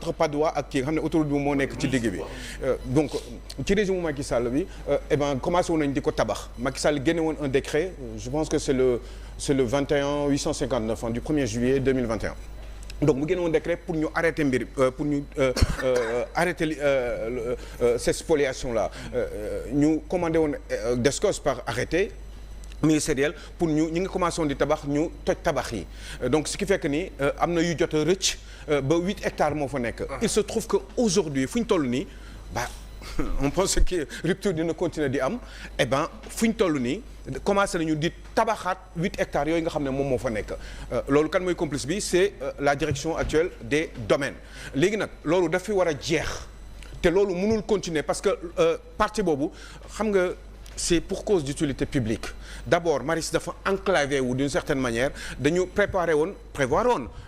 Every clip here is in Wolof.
entre Padoua ak kii nga xam ne autoroute bi moo nekk ci digg bi donc ci régime Macky Sall bi commencé woon nañ di ko tabax Macky Sall génne woon un décret je pense que c'est le 21 859 du 1er juillet 2021 donc mu génne woon décret pour ñu arrêter mbir pour ñu arrêter cette spoliation là ñu commandé woon Descos par arrêté ministériel pour ñi nga commencé woon di tabax ñu toj tabax yi donc ce qui fait que ni am na yu jot a rëcc ba 8 hectares moo fa nekk. il se trouve que aujourd'hui fu ñu toll nii on pense que rupture dina continuer di am fu ñu toll nii commencé nañu di tabaxaat 8 hectares yooyu nga xam ne moom moo fa nekk loolu kan mooy complice bi c'est la direction actuelle des domaines léegi nag loolu daf fi war a jeex te loolu mënul continuer parce que partie boobu xam nga c'est pour cause d'utilité publique d'abord Maristes dafa enclavé wu d'une certaine manière dañu prévoir woon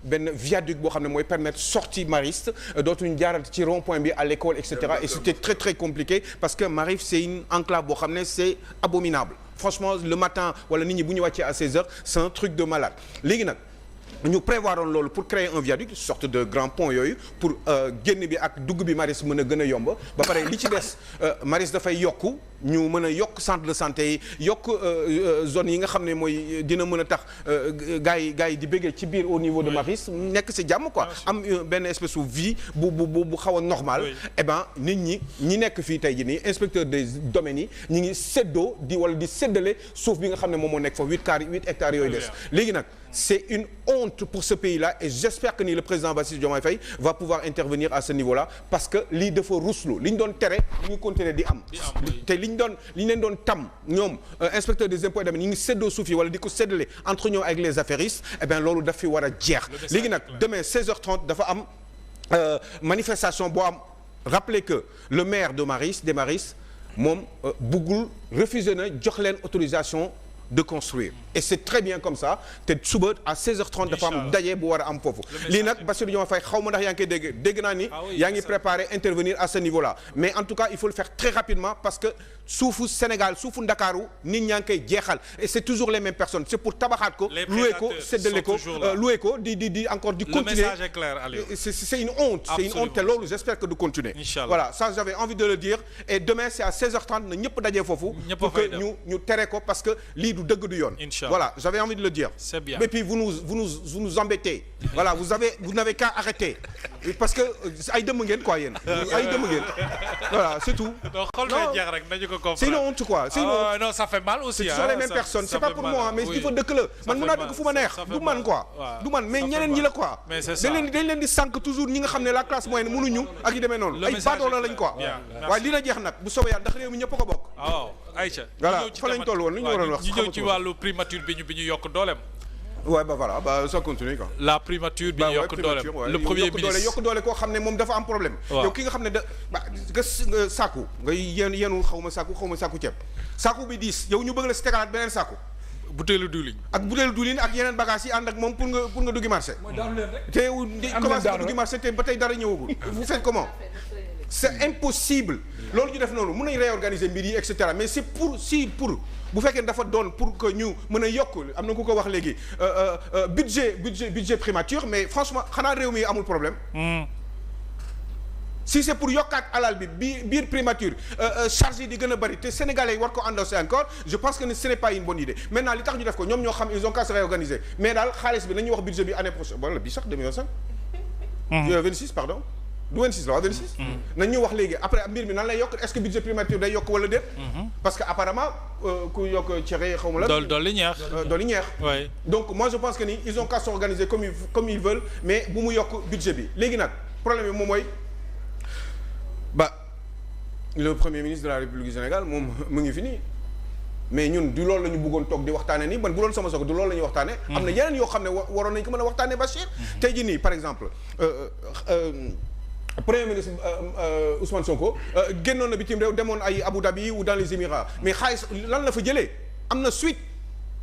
benn viaduc boo xam ne mooy permettre sortie Maristes dootuñu jaarati ci rond-point bi à l'école et cetera et c'était très très compliqué parce que Maristes c'est une enclave boo xam ne c'est abominable franchement le matin wala nit ñi bu ñu wàccee à 16 heures c'est un truc de malade léegi nag ñu prévoir woon loolu pour créer un viaduc sorte de grand pont yooyu pour génn bi ak dugg bi Maristes mën a gën a yomb ba pare li ci des Maristes dafay yokku ñu mën a yokk centre de santé yi yokk zone yi nga xam ne mooy dina mën a tax gars yi di bëggee ci biir au niveau de Maristes nekk ci jàmm quoi am benn espèce de vie bu xaw a normal nit ñi nekk fii tey jii nii inspecteur des domaines yi ñi ngi séddoo di séddale suuf bi nga xam ne moom moo nekk fa 8 hectares yooyu des léegi nag c'est une honte pour ce pays-là et j'espère que ni le président Bassirou Diomaye Faye va pouvoir intervenir à ce niveau-là parce que lii dafa ruslu li ñu doon tere li ñu continuer di am te li ñu leen doon tam ñoom inspecteur des impôts et domaines ñi ngi séddoo suuf yi wala di ko séddale entre ñoom avec les affairistes loolu daf fi war a jeex léegi nag demain 16h30 dafa am manifestation boo am rappelez que le maire de Maristes moom buggul refuser na jox leen autorisation de construire et c'est très bien comme ça te suba à 16h30 dafa am daje bu war a am foofu lii nag Bassirou Diomaye Faye xaw ma ndax yaa ngi koy dégg naa ni yaa ngi préparé intervenir à ce niveau-là mais en tout cas il faut le faire très rapidement parce que suufu Sénégal suufu Ndakaaru nit ñaa ngi koy jeexal et c'est toujours les mêmes personnes c'est pour tabaxaat ko louer ko séddale ko louer ko di encore di continuer le message est clair Aliou c'est une honte c'est une honte te loolu j'espère que du continuer voilà ça j'avais envie de le dire et demain c'est à 16h30 na ñëpp dajee foofu pour que ñu tere ko parce que lii du dëgg du yoon voilà j'avais envie de le dire c'est bien et puis vous nous embêtez voilà vous n'avez qu'à arrêter parce que ay dëmm ngeen quoi yéen ay dëmm ngeen voilà c'est tout c'est une honte quoi c'est une honte non ça fait mal aussi ce sont les mêmes personnes c'est pas pour moi mais il faut dëkk la man mën naa dëkk fu ma neex du man quoi du man mais ñeneen ñi la quoi dañ leen di sànq toujours ñi nga xam ne la classe moyenne mënuñu ak yi demee noonu ay baadoola lañ quoi waaye dina jeex nag bu soobee yàlla ndax réew mi ñëpp ko bokk Aïcha voilà fa lañ toll woon li ñu waroon wax ñu ñëw ci wàllu primature bi ñu yokk dooleem voilà ça continue quoi la primature bi ñu yokk dooleem le premier ministre yokk doole koo xam ne moom dafa am problème yow ki nga xam ne nga sàkku nga yenu xaw ma sàkku ceeb sàkku bi 10 yow ñu bëgg la si tegalaat beneen sàkku butéelu diwlin ak yeneen bagages yi ànd ak moom pour nga duggi marché te yow commencé nga duggi marché te ba tey dara ñëwagul vous faites comment c'est impossible loolu ñu def noonu mën nañ réorganiser mbir yi et cetera mais c'est pour bu fekkee dafa doon pour que ñu mën a yokk am na ku ko wax léegi budget primature mais franchement xanaa réew mi amul problème si c'est pour yokkaat alal bi biir primature charge yi di gën a bari te sénégalais yi war ko endosser encore je pense que ce n'est pas une bonne idée maintenant li tax ñu def ko ñoom ñoo xam ils ont qu'à se réorganiser mais daal xaalis bi nañuy wax budget bi année prochaine wala bi sax 2025 26 pardon du 26 la waaw 26 nañ ñu wax léegi après mbir mi nan lay yokk est-ce que budget primature day yokk wala déet parce que apparemment ku yokk cere xaw ma la dolli ñeex donc moi je pense que ni ils ont qu'à s'organiser comme ils veulent mais bu mu yokk budget bi léegi nag problème bi moom mooy le premier ministre de la République du Sénégal moom mu ngi fi nii mais ñun du loolu la ñu bëggoon toog di waxtaane nii man bu doon sama soog du loolu la ñuy waxtaane am na yeneen yoo xam ne waroon nañu ko mën a waxtaane Bachir tey jii nii par exemple premier ministre Ousmane Sonko génnoon na bitim réew demoon ay Abu Dhabi ou dans les Émirats mais xaalis lan la fa jëlee am na suite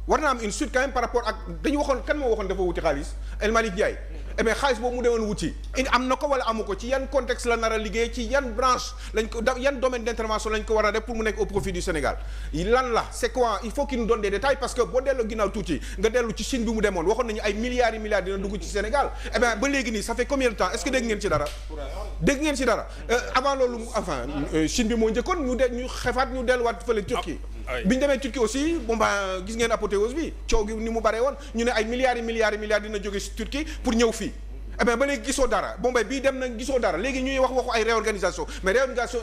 war na am une suite quand même par rapport ak dañu waxoon kan moo waxoon dafa wuti xaalis El Malick Ndiaye eh bien xaalis boobu mu demoon wuti am na ko wala amu ko ci yan contexte la nar a liggéey ci yan branche lañ ko yan domaine d'intervention lañ ko war a def pour mu nekk au profit du Sénégal lan la c'est quoi il faut qu'il nous donne des détails parce que boo delloo ginnaaw tuuti nga dellu ci Chine bi mu demoon waxoon nañu ay milliards yi milliards dina dugg ci Sénégal eh bien ba léegi nii ça fait combien de temps est-ce que dégg ngeen ci dara avant loolu enfin Chine bi moo njëkkoon ñu xefaat ñu delluwaat fële Turquie bi ñu demee Turquie aussi bon ba gis ngeen apothéose bi coow gi ni mu baree woon ñu ne ay milliards dina jóge ci Turquie pour ñëw fii eh bien ba léegi gisoo dara bon bii dem na gisoo dara léegi ñuy wax waxu ay réorganisation mais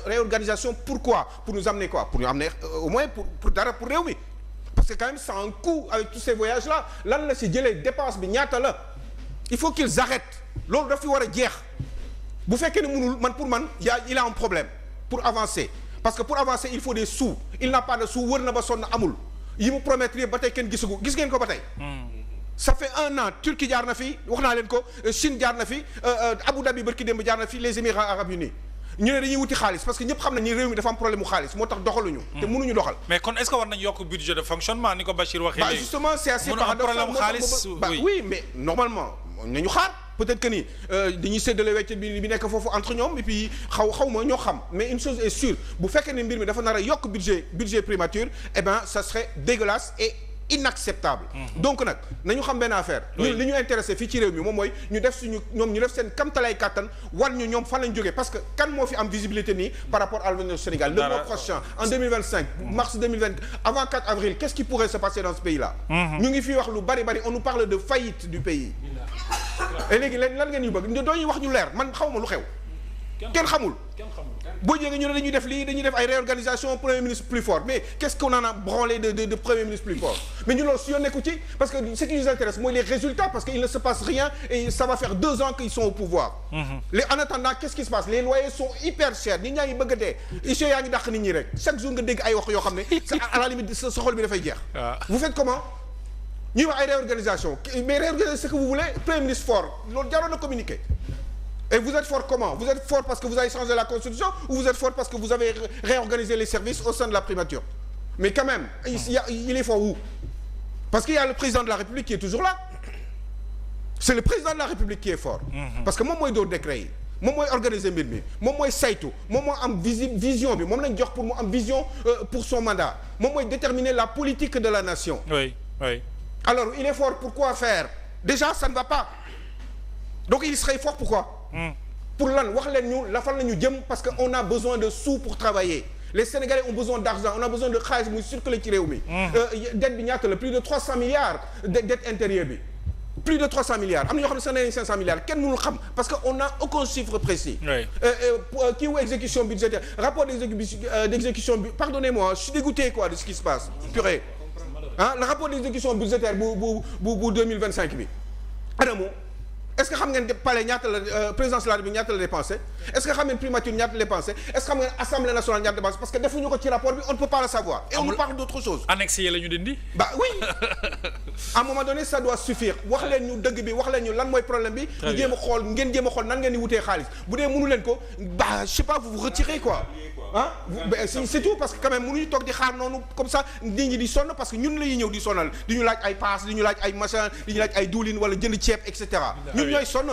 réorganisation pourquoi pour nous amener quoi pour ñu amener au moins pour dara pour réew mi parce que quand même c'est un coût avec tous ces voyages là lan la si jëlee dépense bi ñaata la il faut qu'ils arrêtent loolu daf fi war a jeex bu fekkee ne mënul pour man il a un problème pour avancer parce que pour avancer il faut des sous il n'a pas de sous wër na ba sonn amul yi mu promettre yëpp ba tey kenn gisagu gis ngeen ko ba tey ça fait 1 an Turquie jaar na fi wax naa leen ko Chine jaar na fi Abu Dhabi barki démb jaar na fi les Émirats arabes unis ñu ne dañuy wuti xaalis parce que ñëpp xam nañ ni réew mi dafa am problème mu xaalis moo tax doxaluñu te mënuñu doxal mais kon est-ce que war nañu yokk budget de fonctionnement ni ko Bachir waxee léegi justement c'est assez paradoxal oui mais normalement nañu xaar peut-être que ni dañuy séddale weccet bi nekk foofu entre ñoom et puis xaw ma ñoo xam mais une chose est sûre bu fekkee ne mbir mi dafa nar a yokk budget primature eh ben ça serait dégueulasse et inacceptable donc nag nañu xam benn affaire ñun li ñu intéressé fii ci réew mi moom mooy ñu def seen kamtalay kàttan wan ñu ñoom fan lañ jógee parce que kan moo fi am visibilité nii par rapport à l'avenir du Sénégal le mois prochain en 2025 mars 2020 avant 4 avril qu'est-ce qui pourrait se passer dans ce pays là ñu ngi fii wax lu bari on nous parle de faillite du pays et léegi lan ngeen ñu bëgg doo ñuy wax ñu leer man xawma lu xew kenn xamul boo jégee ñu ne dañuy def ay réorganisation premier ministre plus fort mais qu'est-ce qu'on en a branlé de premier ministre plus fort mais ñu loolu si yoon nekku ci parce que ce qui nous intéresse mooy les résultats parce que il ne se passe rien et ça va faire 2 ans qu'ils sont au pouvoir en attendant qu'est-ce qui se passe les loyers sont hyper chers nit ñaa ngi bëgg a dee ici yaa ngi dàq nit ñi rek chaque jour nga dégg ay wax yoo xam ne à la limite sa xol bi dafay jeex vous faites comment ñuy wax ay réorganisation mais réorganiser ce que vous voulez premier ministre fort loolu jaroon na communiquer. Et vous êtes fort comment? Vous êtes fort parce que vous avez changé la constitution ou vous êtes fort parce que vous avez réorganisé les services au sein de la primature? Mais quand même, il est fort où? Parce qu'il y a le président de la République qui est toujours là. C'est le président de la République qui est fort. Parce que moom mooy door décret yi moom mooy organiser mbir mi moom mooy saytu moom moo am vision bi moom lañ jox pour mu am vision pour son mandat moom mooy déterminer la politique de la nation. Oui. Alors il est fort pour quoi faire? Déjà ça ne va pas. Donc il serait fort pourquoi? Pour lan wax leen ñu la fan la ñu jëm parce que on a besoin de sous pour travailler les Sénégalais ont besoin d'argent on a besoin de xaalis muy circuler ci réew mi dette bi ñaata la plus de 300 milliards de dette intérieure bi plus de 300 milliards am na ñoo xam ne sax nee nañ 500 milliards kenn mënul xam parce que on a aucun chiffre précis kii wu exécution budgétaire rapport d'exécution pardonnez-moi je suis dégoûté quoi de ce qui se passe purée le rapport d'exécution budgétaire bu 2025 bi anamu est-ce que xam ngeen palais ñaata la présidence de la République ñaata la dépensé est-ce que xam ngeen primature ñaata la dépensé est-ce que xam ngeen assemblée nationale ñaata dépensé parce que defuñu ko ci rapport bi on ne peut pas le savoir et on nous parle d'autre chose. annexé yi la ñu dindi. bah oui à un moment donné ça doit suffire wax leen ñu dëgg bi wax leen ñu lan mooy problème bi. ñu jéem a xool ngeen jéem a xool nan ngeen di wutee xaalis bu dee mënu leen ko bah je sais pas vous vous retirez quoi. c'est tout parce que quand même mënuñu toog di xaar noonu comme ça nit ñi di sonn parce que ñun la ñuy ñëw di sonal di ñu laaj ay paas di ñu laaj ay machin di ñu laaj ay diwlin wala jënd ceeb et cetera. ñun ñooy sonn.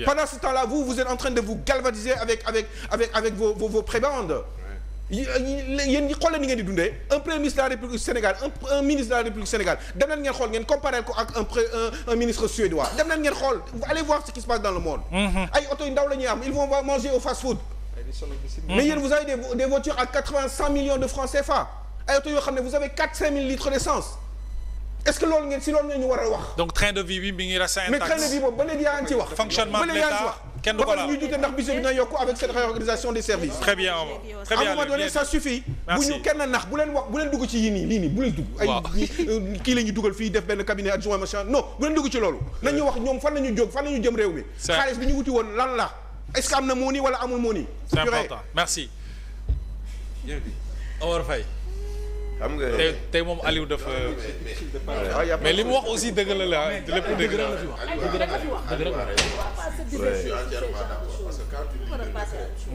Pendant ce temps-là vous êtes en train de vous galvaniser avec vos prébendes. yéen ñi xool ni ngeen di dundee un premier ministre de la République du Sénégal un ministre de la République du Sénégal dem leen ngeen xool ngeen comparé ko ak un ministre suédois dem leen ngeen xool allez voir ce qui se passe dans le monde. ay oto yu ndaw la ñuy am ils vont manger au fast-food. mais yéen vous avez des voitures à 100 millions de francs CFA ay oto yoo xam ne vous avez 4-5 000 litres d'essence est-ce que loolu ngeen si loolu ngeen ñu war a wax. donc train de vie bi mi ngi resté intact. mais train de vie boobu ba léegi yaa ngi ci wax. fonctionnement de l'État kenn du ko laal ñuy dute ndax budget bi dina yokku avec cette réorganisation des services. très bien à un moment donné ça suffit. bu ñu kenn nax bu leen dugg ci yii nii bu leen dugg. ay kii la ñuy dugal fii def benn cabinet adjoint machin non bu leen dugg ci loolu. nañ ñu wax ñoom fan la ñu jóg fan la ñu jëm réew mi. xaalis bi ñu wuti woon lan la est-ce que am na moo nii wala amul moo nii. c'est important merci. Omar Faye. xam nga tey moom Aliou dafa. mais li mu wax aussi dëgg la la lépp dëgg la. je suis entièrement d'accord parce que quand tu lis le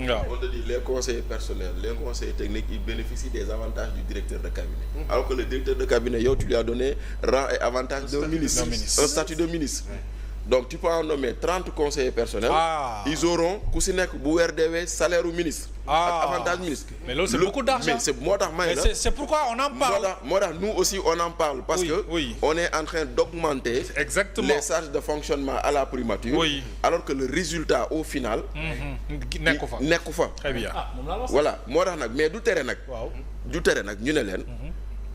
décret, on te dit les conseillers personnels, les conseillers techniques, ils bénéficient des avantages du directeur de cabinet. Alors que le directeur de cabinet, yow tu lui as donné rang et avantage d'un ministre, un statut de ministre. donc tu peux en nommer 30 conseillers personnels. Ils auront ku si nekk bu weer deewee salaire u ministre. ak avantage ministre. mais loolu c'est beaucoup d'argent. mais c'est moo tax may la c'est pourquoi on en parle. moo tax nous aussi on en parle. parce que on est en train d'augmenter. exactement les charges de fonctionnement à la primature. alors que le résultat au final. nekku fa. très bien. voilà moo tax nag mais du tere nag. du tere nag ñu ne leen.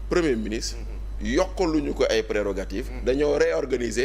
premier ministre. yokkaluñu ko ay prérogatives. dañoo réorganiser.